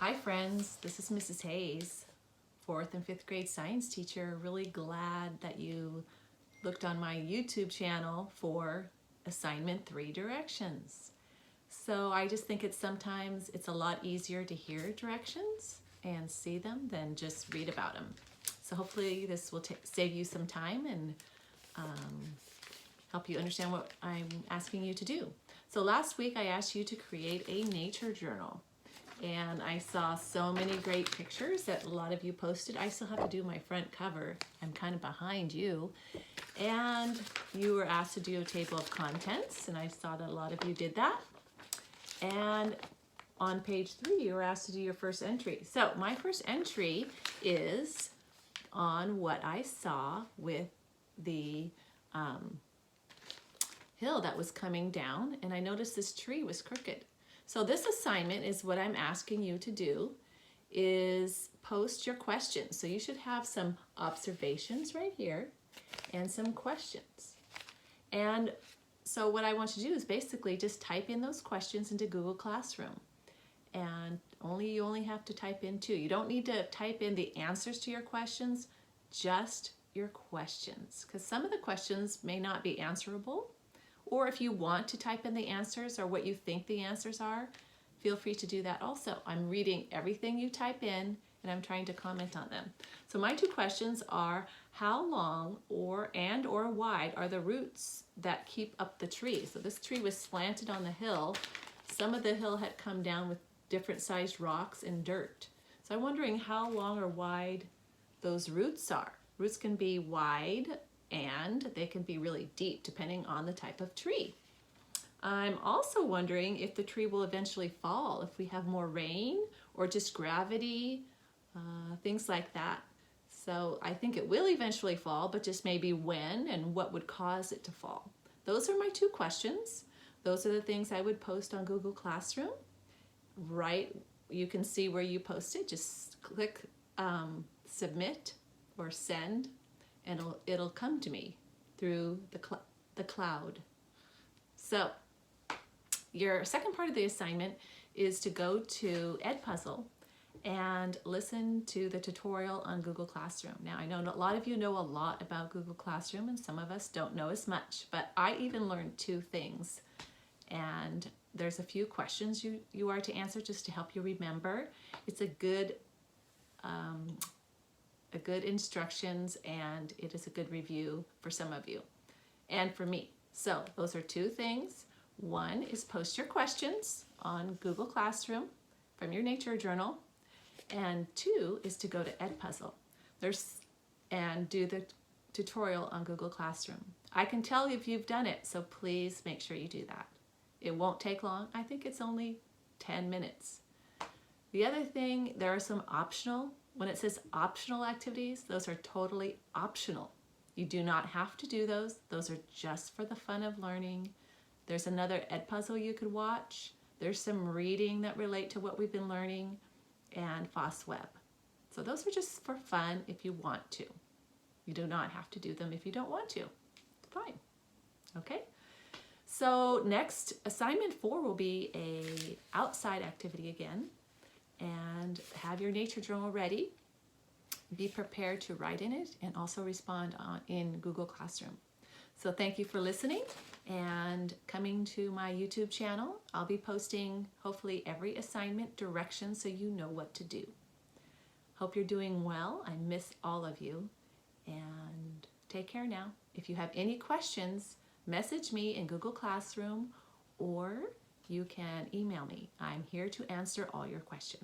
Hi friends, this is Mrs. Hayes, 4th and 5th grade science teacher. Really glad that you looked on my YouTube channel for assignment 3 directions. So I just think sometimes it's a lot easier to hear directions and see them than just read about them. So hopefully this will save you some time and help you understand what I'm asking you to do. So last week I asked you to create a nature journal. And I saw so many great pictures that a lot of you posted. I still have to do my front cover. I'm kind of behind you. And you were asked to do a table of contents, and I saw that a lot of you did that. And on page 3, you were asked to do your first entry. So my first entry is on what I saw with the hill that was coming down, and I noticed this tree was crooked. So this assignment is what I'm asking you to do is post your questions. So you should have some observations right here and some questions. And so what I want you to do is basically just type in those questions into Google Classroom. And you only have to type in 2. You don't need to type in the answers to your questions, just your questions. Because some of the questions may not be answerable. Or if you want to type in the answers or what you think the answers are, feel free to do that also. I'm reading everything you type in and I'm trying to comment on them. So my 2 questions are, how long or wide are the roots that keep up the tree? So this tree was slanted on the hill. Some of the hill had come down with different sized rocks and dirt. So I'm wondering how long or wide those roots are. Roots can be wide and they can be really deep depending on the type of tree. I'm also wondering if the tree will eventually fall, if we have more rain or just gravity, things like that. So I think it will eventually fall, but just maybe when and what would cause it to fall. Those are my 2 questions. Those are the things I would post on Google Classroom. Right, you can see where you posted. Just click submit or send, and it'll come to me through the cloud. So your second part of the assignment is to go to Edpuzzle and listen to the tutorial on Google Classroom. Now I know a lot of you know a lot about Google Classroom and some of us don't know as much, but I even learned 2 things. And there's a few questions you are to answer just to help you remember. It's a good instructions, and it is a good review for some of you and for me. So those are 2 things. 1 is post your questions on Google Classroom from your nature journal, and 2 is to go to Edpuzzle and do the tutorial on Google Classroom. I can tell if you've done it, so please make sure you do that. It won't take long. I think it's only 10 minutes. The other thing, there are some optional. When it says optional activities, those are totally optional. You do not have to do those. Those are just for the fun of learning. There's another Edpuzzle you could watch. There's some reading that relate to what we've been learning, and FOSS-Web. So those are just for fun if you want to. You do not have to do them if you don't want to. Fine. Okay? So next, assignment 4 will be a outside activity again. And have your nature journal ready. Be prepared to write in it and also respond in Google Classroom. So thank you for listening and coming to my YouTube channel. I'll be posting hopefully every assignment direction so you know what to do. Hope you're doing well. I miss all of you, and take care now. If you have any questions, message me in Google Classroom or you can email me. I'm here to answer all your questions.